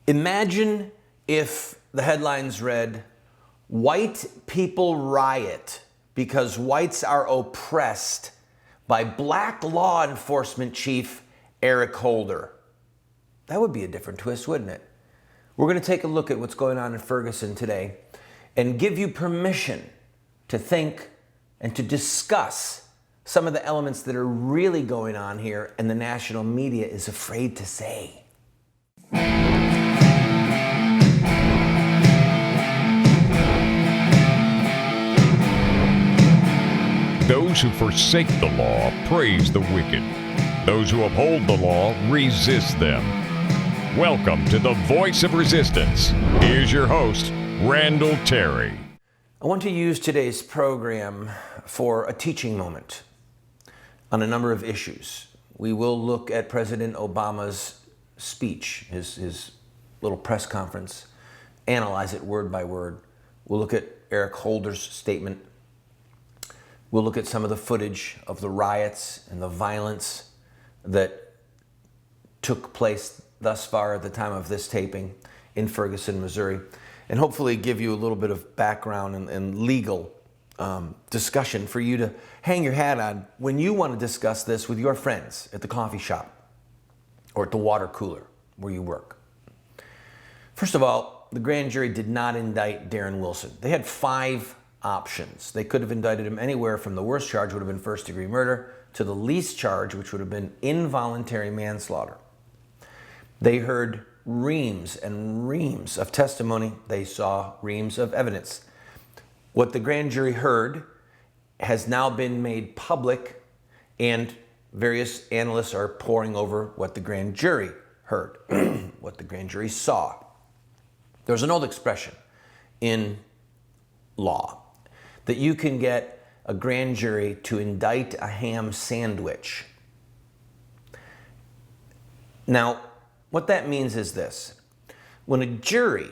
Imagine if the headlines read, "White people riot because whites are oppressed by black law enforcement chief Eric Holder." That would be a different twist, wouldn't it? We're going to take a look at what's going on in Ferguson today and give you permission to think and to discuss some of the elements that are really going on here and the national media is afraid to say. Those who forsake the law praise the wicked. Those who uphold the law resist them. Welcome to the Voice of Resistance. Here's your host, Randall Terry. I want to use today's program for a teaching moment on a number of issues. We will look at President Obama's speech, his little press conference, analyze it word by word. We'll look at Eric Holder's statement. We'll look at some of the footage of the riots and the violence that took place thus far at the time of this taping in Ferguson, Missouri, and hopefully give you a little bit of background and legal discussion for you to hang your hat on when you want to discuss this with your friends at the coffee shop or at the water cooler where you work. First of all, the grand jury did not indict Darren Wilson. They had 5 options. They could have indicted him anywhere from the worst charge would have been first-degree murder to the least charge, which would have been involuntary manslaughter. They heard reams and reams of testimony. They saw reams of evidence. What the grand jury heard has now been made public, and various analysts are poring over what the grand jury heard, what the grand jury saw. There's an old expression in law that you can get a grand jury to indict a ham sandwich. Now, what that means is this. When a jury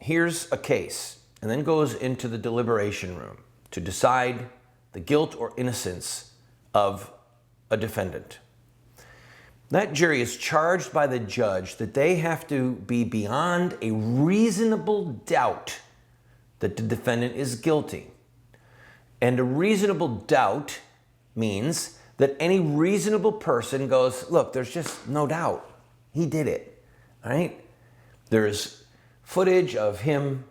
hears a case and then goes into the deliberation room to decide the guilt or innocence of a defendant, that jury is charged by the judge that they have to be beyond a reasonable doubt that the defendant is guilty. And a reasonable doubt means that any reasonable person goes, look, there's just no doubt. He did it, all right? There's footage of him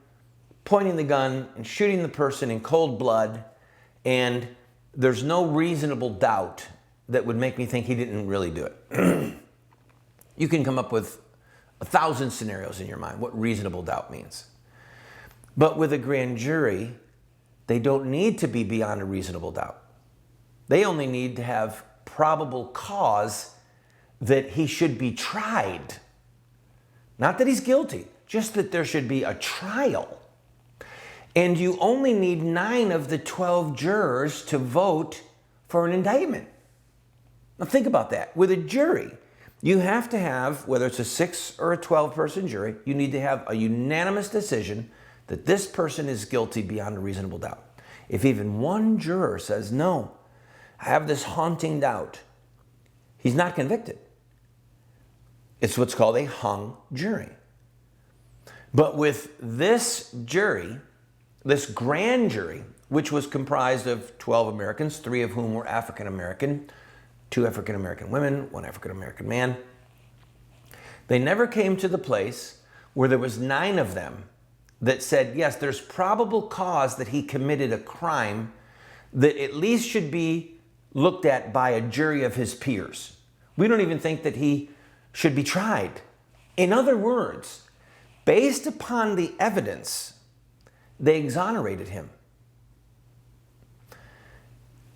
pointing the gun and shooting the person in cold blood, and there's no reasonable doubt that would make me think he didn't really do it. You can come up with 1,000 scenarios in your mind what reasonable doubt means. But with a grand jury, they don't need to be beyond a reasonable doubt. They only need to have probable cause that he should be tried. Not that he's guilty, just that there should be a trial. And you only need 9 of the 12 jurors to vote for an indictment. Now think about that. With a jury, you have to have, whether it's a 6 or a 12-person jury, you need to have a unanimous decision that this person is guilty beyond a reasonable doubt. If even one juror says, no, I have this haunting doubt, he's not convicted. It's what's called a hung jury. But with this jury, this grand jury, which was comprised of 12 Americans, 3 of whom were African American, 2 African American women, 1 African American man, they never came to the place where there was 9 of them that said, yes, there's probable cause that he committed a crime that at least should be looked at by a jury of his peers. We don't even think that he should be tried. In other words, based upon the evidence, they exonerated him.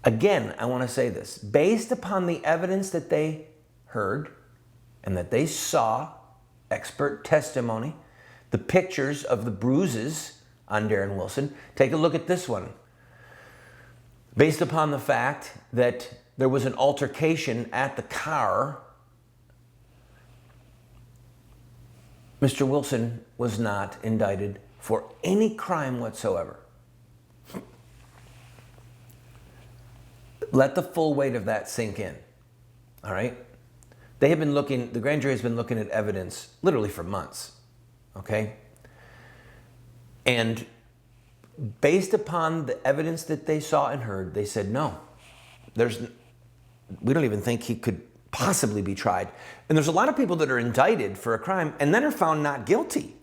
Again, I want to say this. Based upon the evidence that they heard and that they saw, expert testimony, the pictures of the bruises on Darren Wilson. Take a look at this one. Based upon the fact that there was an altercation at the car, Mr. Wilson was not indicted for any crime whatsoever. Let the full weight of that sink in, all right? The grand jury has been looking at evidence literally for months. okay? And based upon the evidence that they saw and heard, they said, no, we don't even think he could possibly be tried. And there's a lot of people that are indicted for a crime and then are found not guilty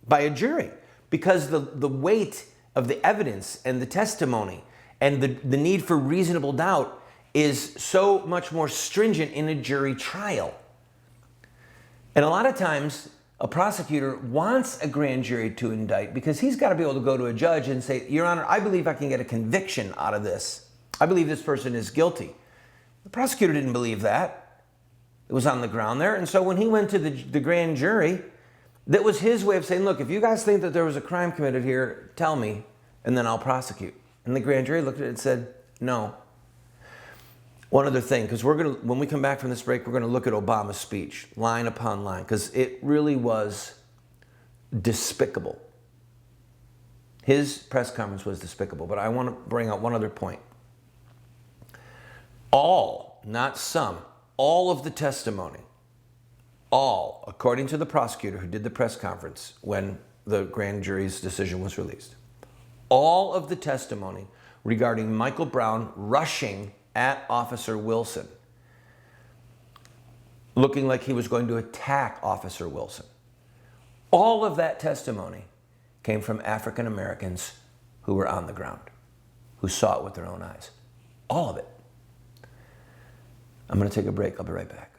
by a jury because the weight of the evidence and the testimony and the need for reasonable doubt is so much more stringent in a jury trial. And a lot of times, a prosecutor wants a grand jury to indict because he's got to be able to go to a judge and say, Your Honor, I believe I can get a conviction out of this. I believe this person is guilty. The prosecutor didn't believe that. It was on the ground there. And so when he went to the grand jury, that was his way of saying, look, if you guys think that there was a crime committed here, tell me, and then I'll prosecute. And the grand jury looked at it and said, no. One other thing, because when we come back from this break, we're going to look at Obama's speech, line upon line, because it really was despicable. His press conference was despicable, but I want to bring out one other point. All, not some, all of the testimony, all, according to the prosecutor who did the press conference when the grand jury's decision was released, all of the testimony regarding Michael Brown rushing at Officer Wilson, looking like he was going to attack Officer Wilson. All of that testimony came from African Americans who were on the ground, who saw it with their own eyes. All of it. I'm going to take a break. I'll be right back.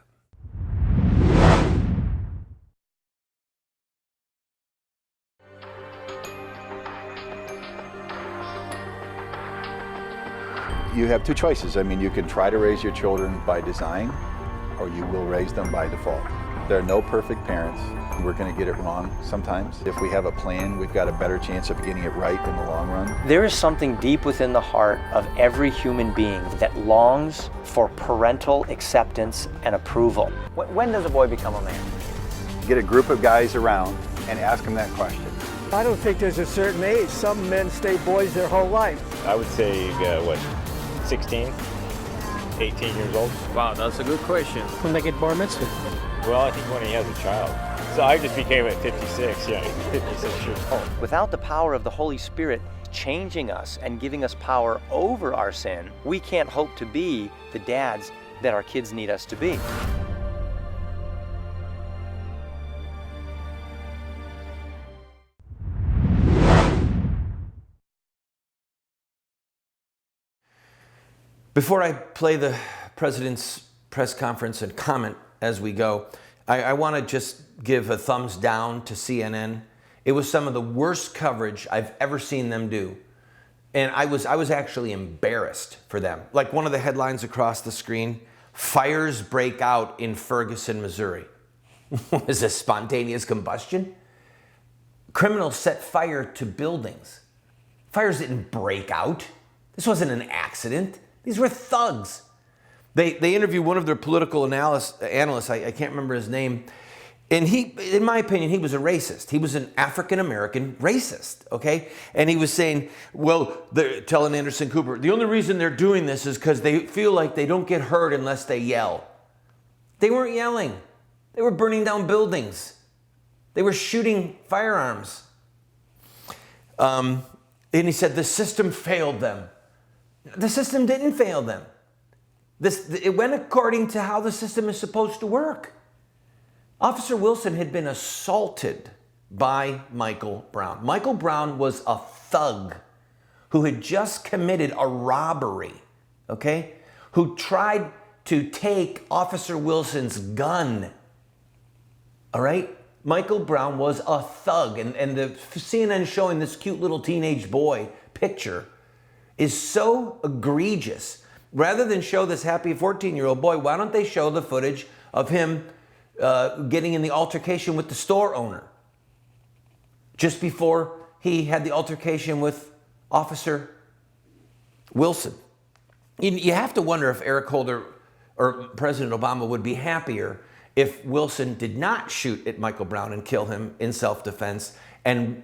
You have two choices. I mean, you can try to raise your children by design, or you will raise them by default. There are no perfect parents. We're going to get it wrong sometimes. If we have a plan, we've got a better chance of getting it right in the long run. There is something deep within the heart of every human being that longs for parental acceptance and approval. When does a boy become a man? Get a group of guys around and ask them that question. I don't think there's a certain age. Some men stay boys their whole life. I would say, 16, 18 years old. Wow, that's a good question. When they get bar mitzvah. Well, I think when he has a child. So I just became at 56, 56 years old. Without the power of the Holy Spirit changing us and giving us power over our sin, we can't hope to be the dads that our kids need us to be. Before I play the president's press conference and comment as we go, I want to just give a thumbs down to CNN. It was some of the worst coverage I've ever seen them do. And I was actually embarrassed for them. Like one of the headlines across the screen, fires break out in Ferguson, Missouri. Is this spontaneous combustion? Criminals set fire to buildings. Fires didn't break out. This wasn't an accident. These were thugs. They interviewed one of their political analysts, I can't remember his name, and he, in my opinion, he was a racist. He was an African-American racist, okay? And he was saying, well, they're telling Anderson Cooper, the only reason they're doing this is because they feel like they don't get hurt unless they yell. They weren't yelling. They were burning down buildings. They were shooting firearms. And he said the system failed them. The system didn't fail them. It went according to how the system is supposed to work. Officer Wilson had been assaulted by Michael Brown. Michael Brown was a thug who had just committed a robbery, okay? Who tried to take Officer Wilson's gun, all right? Michael Brown was a thug, and the CNN showing this cute little teenage boy picture is so egregious. Rather than show this happy 14-year-old boy, why don't they show the footage of him getting in the altercation with the store owner just before he had the altercation with Officer Wilson? You have to wonder if Eric Holder or President Obama would be happier if Wilson did not shoot at Michael Brown and kill him in self-defense and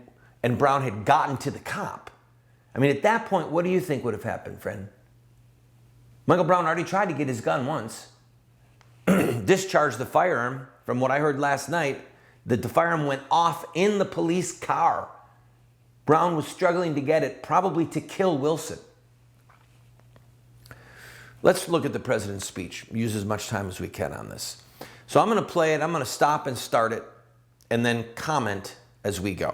Brown had gotten to the cop. I mean, at that point, what do you think would have happened, friend? Michael Brown already tried to get his gun once, discharged the firearm. From what I heard last night, that the firearm went off in the police car. Brown was struggling to get it, probably to kill Wilson. Let's look at the president's speech. Use as much time as we can on this. So I'm going to play it. I'm going to stop and start it and then comment as we go.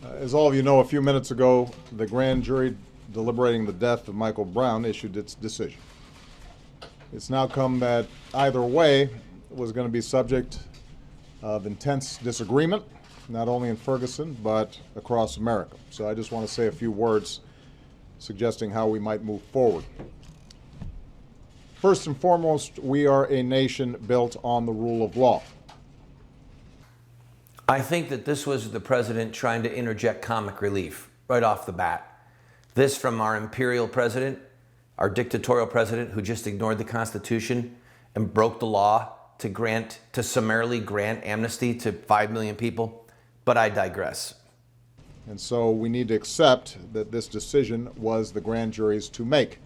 As all of you know, a few minutes ago, the grand jury deliberating the death of Michael Brown issued its decision. It's now come that either way was going to be subject of intense disagreement, not only in Ferguson, but across America. So I just want to say a few words suggesting how we might move forward. First and foremost, we are a nation built on the rule of law. I think that this was the president trying to interject comic relief right off the bat. This from our imperial president, our dictatorial president who just ignored the Constitution and broke the law to summarily grant amnesty to 5 million people. But I digress. And so we need to accept that this decision was the grand jury's to make.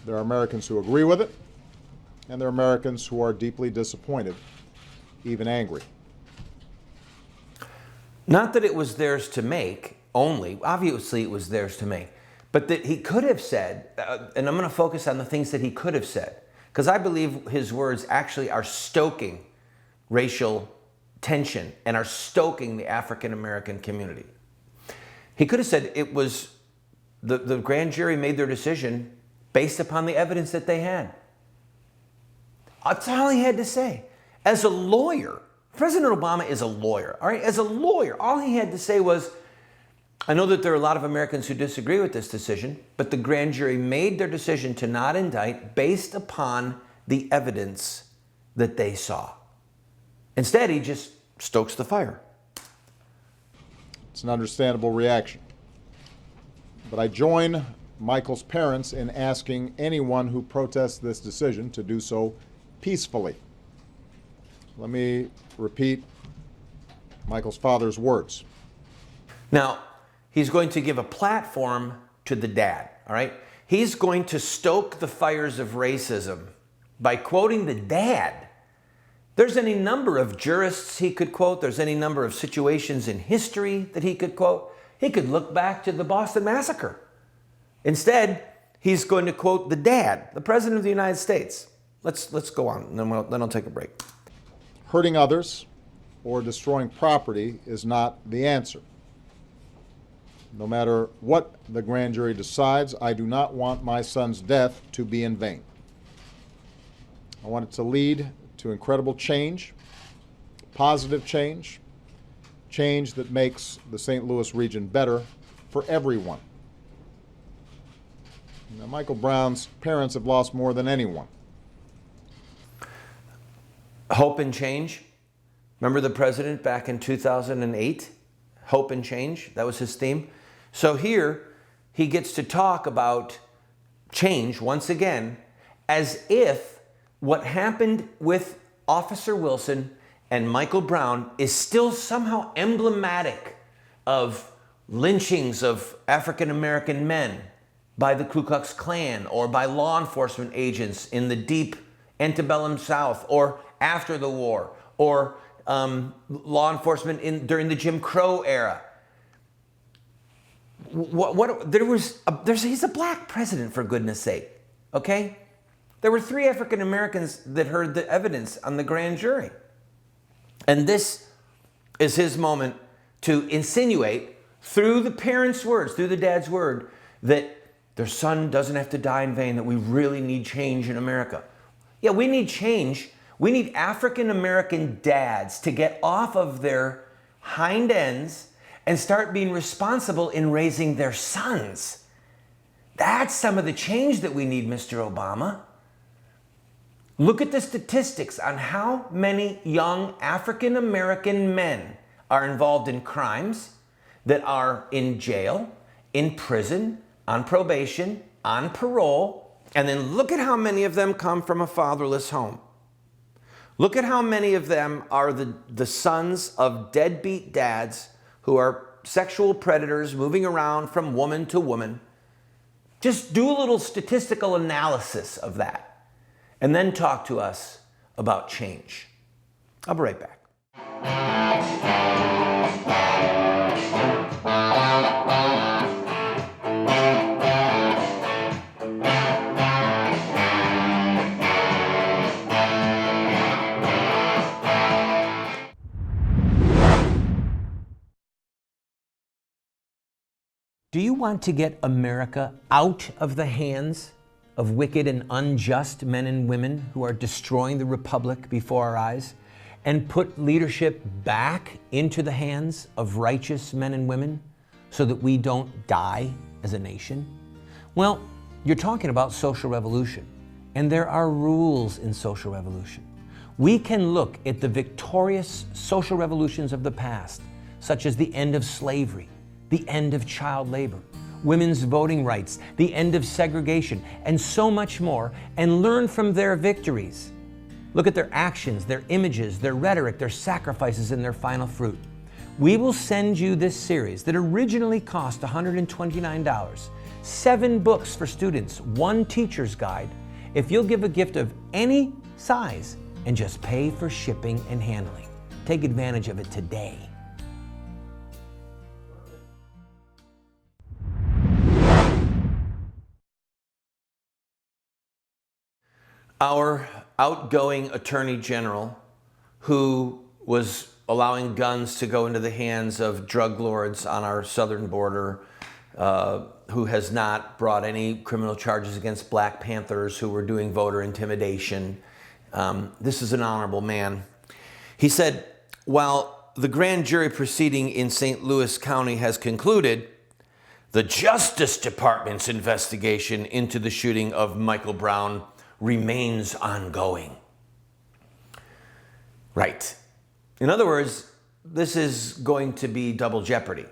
There are Americans who agree with it, and there are Americans who are deeply disappointed, even angry. Not that it was theirs to make only, obviously it was theirs to make, but that he could have said, and I'm going to focus on the things that he could have said, because I believe his words actually are stoking racial tension and are stoking the African American community. He could have said it was the grand jury made their decision based upon the evidence that they had. That's all he had to say. As a lawyer, President Obama is a lawyer, all right? As a lawyer, all he had to say was, I know that there are a lot of Americans who disagree with this decision, but the grand jury made their decision to not indict based upon the evidence that they saw. Instead, he just stokes the fire. It's an understandable reaction. But I join Michael's parents in asking anyone who protests this decision to do so peacefully. Let me repeat Michael's father's words. Now, he's going to give a platform to the dad, all right? He's going to stoke the fires of racism by quoting the dad. There's any number of jurists he could quote. There's any number of situations in history that he could quote. He could look back to the Boston Massacre. Instead, he's going to quote the dad, the President of the United States. Let's go on, and then I'll take a break. Hurting others or destroying property is not the answer. No matter what the grand jury decides, I do not want my son's death to be in vain. I want it to lead to incredible change, positive change, change that makes the St. Louis region better for everyone. Now, Michael Brown's parents have lost more than anyone. Hope and change. Remember the president back in 2008? Hope and change. That was his theme. So here he gets to talk about change once again as if what happened with Officer Wilson and Michael Brown is still somehow emblematic of lynchings of African American men by the Ku Klux Klan or by law enforcement agents in the deep antebellum South or after the war or law enforcement during the Jim Crow era. He's a black president, for goodness sake, okay? There were 3 African Americans that heard the evidence on the grand jury. And this is his moment to insinuate through the parents' words, through the dad's word, that their son doesn't have to die in vain, that we really need change in America. Yeah, we need change. We need African American dads to get off of their hind ends and start being responsible in raising their sons. That's some of the change that we need, Mr. Obama. Look at the statistics on how many young African American men are involved in crimes, that are in jail, in prison, on probation, on parole, and then look at how many of them come from a fatherless home. Look at how many of them are the sons of deadbeat dads who are sexual predators moving around from woman to woman. Just do a little statistical analysis of that and then talk to us about change. I'll be right back. Do you want to get America out of the hands of wicked and unjust men and women who are destroying the republic before our eyes, and put leadership back into the hands of righteous men and women so that we don't die as a nation? Well, you're talking about social revolution, and there are rules in social revolution. We can look at the victorious social revolutions of the past, such as the end of slavery, the end of child labor, women's voting rights, the end of segregation, and so much more, and learn from their victories. Look at their actions, their images, their rhetoric, their sacrifices, and their final fruit. We will send you this series that originally cost $129, 7 books for students, 1 teacher's guide, if you'll give a gift of any size and just pay for shipping and handling. Take advantage of it today. Our outgoing Attorney General, who was allowing guns to go into the hands of drug lords on our southern border, who has not brought any criminal charges against Black Panthers who were doing voter intimidation. This is an honorable man. He said, while the grand jury proceeding in St. Louis County has concluded, the Justice Department's investigation into the shooting of Michael Brown remains ongoing. Right. In other words, this is going to be double jeopardy.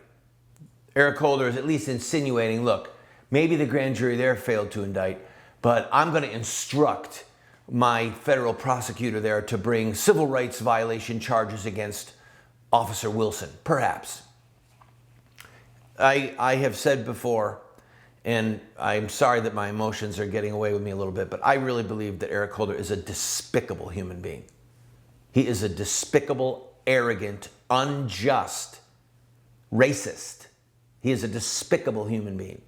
Eric Holder is at least insinuating, look, maybe the grand jury there failed to indict, but I'm going to instruct my federal prosecutor there to bring civil rights violation charges against Officer Wilson, perhaps. I have said before, and I'm sorry that my emotions are getting away with me a little bit, but I really believe that Eric Holder is a despicable human being. He is a despicable, arrogant, unjust, racist. He is a despicable human being.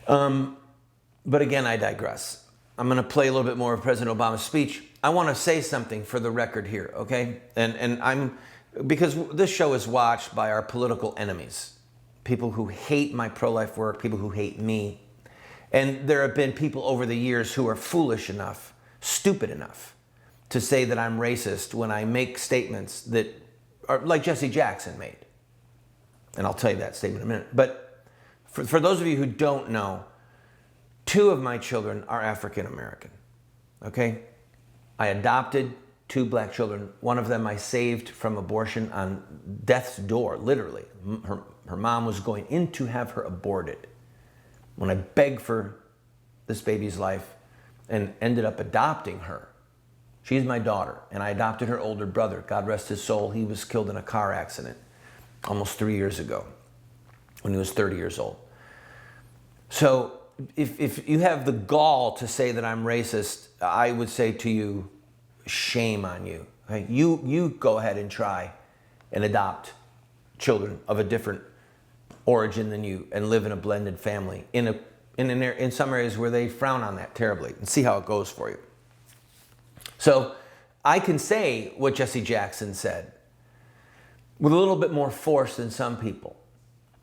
But again, I digress. I'm going to play a little bit more of President Obama's speech. I want to say something for the record here, okay? Because this show is watched by our political enemies. People who hate my pro-life work, people who hate me. And there have been people over the years who are foolish enough, stupid enough, to say that I'm racist when I make statements that are like Jesse Jackson made. And I'll tell you that statement in a minute. But for those of you who don't know, 2 of my children are African American, okay? I adopted 2 Black children. One of them I saved from abortion on death's door, literally. Her mom was going in to have her aborted when I begged for this baby's life and ended up adopting her. She's my daughter, and I adopted her older brother. God rest his soul. He was killed in a car accident almost 3 years ago when he was 30 years old. So if you have the gall to say that I'm racist, I would say to you, shame on you. Okay? You go ahead and try and adopt children of a different origin than you and live in a blended family in some areas where they frown on that terribly, and see how it goes for you. So I can say what Jesse Jackson said with a little bit more force than some people.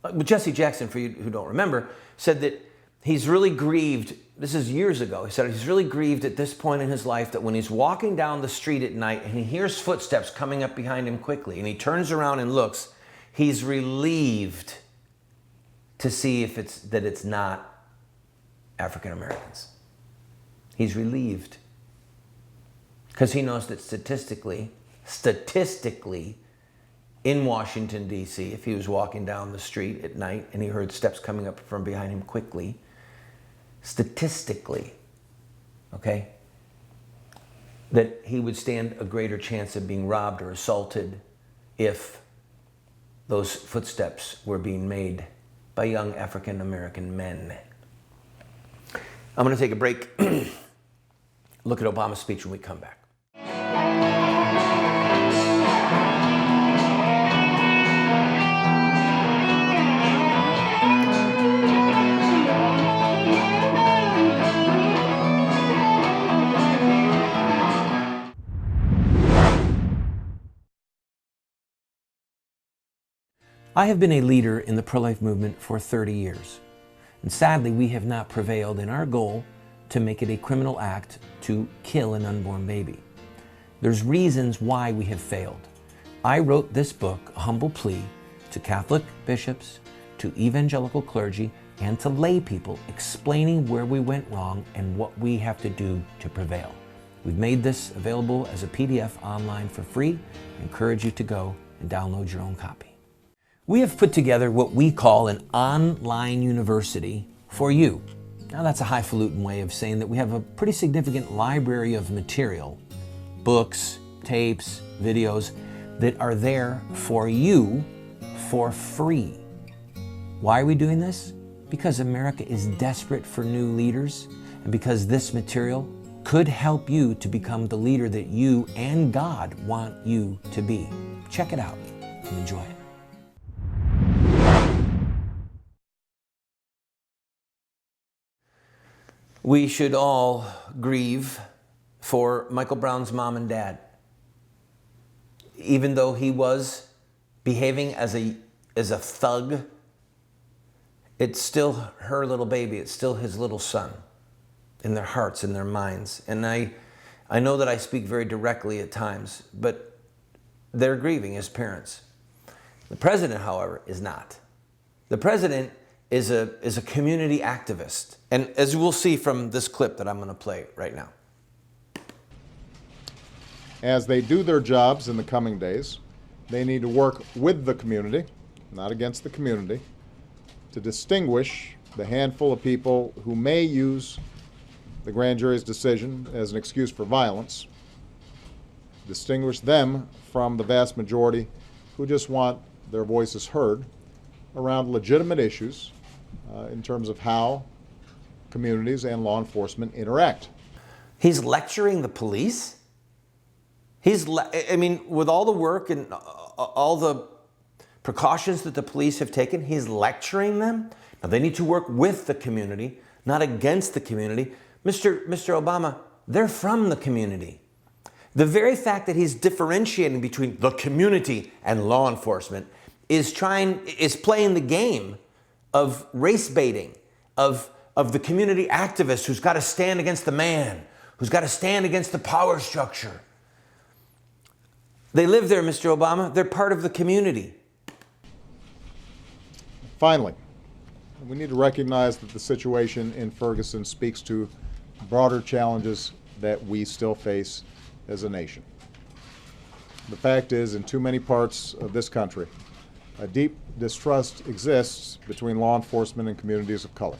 But Jesse Jackson, for you who don't remember, said that he's really grieved. This is years ago. He said he's really grieved at this point in his life that when he's walking down the street at night and he hears footsteps coming up behind him quickly and he turns around and looks, he's relieved to see that it's not African Americans. He's relieved because he knows that statistically, in Washington, D.C., if he was walking down the street at night and he heard steps coming up from behind him quickly, statistically, okay, that he would stand a greater chance of being robbed or assaulted if those footsteps were being made by young African American men. I'm going to take a break, look at Obama's speech when we come back. I have been a leader in the pro-life movement for 30 years, and sadly we have not prevailed in our goal to make it a criminal act to kill an unborn baby. There's reasons why we have failed. I wrote this book, A Humble Plea, to Catholic bishops, to evangelical clergy, and to lay people, explaining where we went wrong and what we have to do to prevail. We've made this available as a PDF online for free. I encourage you to go and download your own copy. We have put together what we call an online university for you. Now that's a highfalutin way of saying that we have a pretty significant library of material, books, tapes, videos that are there for you for free. Why are we doing this? Because America is desperate for new leaders, and because this material could help you to become the leader that you and God want you to be. Check it out and enjoy it. We should all grieve for Michael Brown's mom and dad. Even though he was behaving as a thug, it's still her little baby. It's still his little son in their hearts, in their minds. And I know that I speak very directly at times, but they're grieving as parents. The president, however, is not. The president is a community activist. And as we'll see from this clip that I'm going to play right now. As they do their jobs in the coming days, they need to work with the community, not against the community, to distinguish the handful of people who may use the grand jury's decision as an excuse for violence, distinguish them from the vast majority who just want their voices heard around legitimate issues in terms of how communities and law enforcement interact. He's lecturing the police? With all the work and all the precautions that the police have taken, he's lecturing them? Now, they need to work with the community, not against the community. Mr. Obama, they're from the community. The very fact that he's differentiating between the community and law enforcement is playing the game of race baiting, of the community activist who's got to stand against the man, who's got to stand against the power structure. They live there, Mr. Obama. They're part of the community. Finally, we need to recognize that the situation in Ferguson speaks to broader challenges that we still face as a nation. The fact is, in too many parts of this country, a deep distrust exists between law enforcement and communities of color.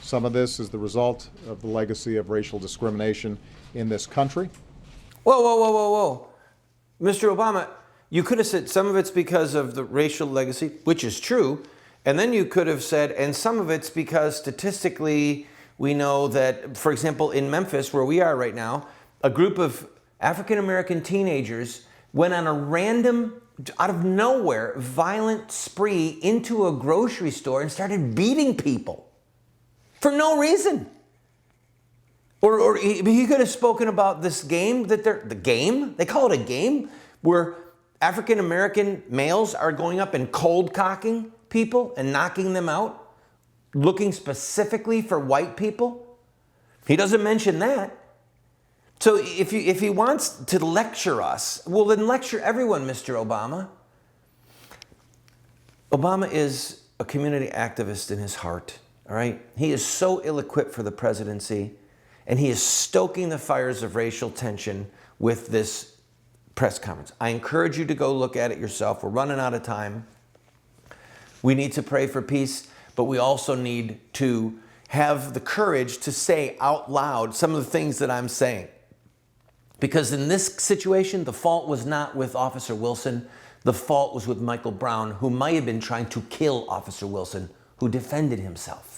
Some of this is the result of the legacy of racial discrimination in this country. Whoa. Mr. Obama, you could have said some of it's because of the racial legacy, which is true, and then you could have said, and some of it's because statistically we know that, for example, in Memphis, where we are right now, a group of African-American teenagers went on a random, out of nowhere, violent spree into a grocery store and started beating people for no reason. Or he could have spoken about this game they call it a game, where African-American males are going up and cold cocking people and knocking them out, looking specifically for white people. He doesn't mention that. So if he wants to lecture us, well, then lecture everyone, Mr. Obama. Obama is a community activist in his heart, all right? He is so ill-equipped for the presidency, and he is stoking the fires of racial tension with this press conference. I encourage you to go look at it yourself. We're running out of time. We need to pray for peace, but we also need to have the courage to say out loud some of the things that I'm saying. Because in this situation, the fault was not with Officer Wilson. The fault was with Michael Brown, who might have been trying to kill Officer Wilson, who defended himself.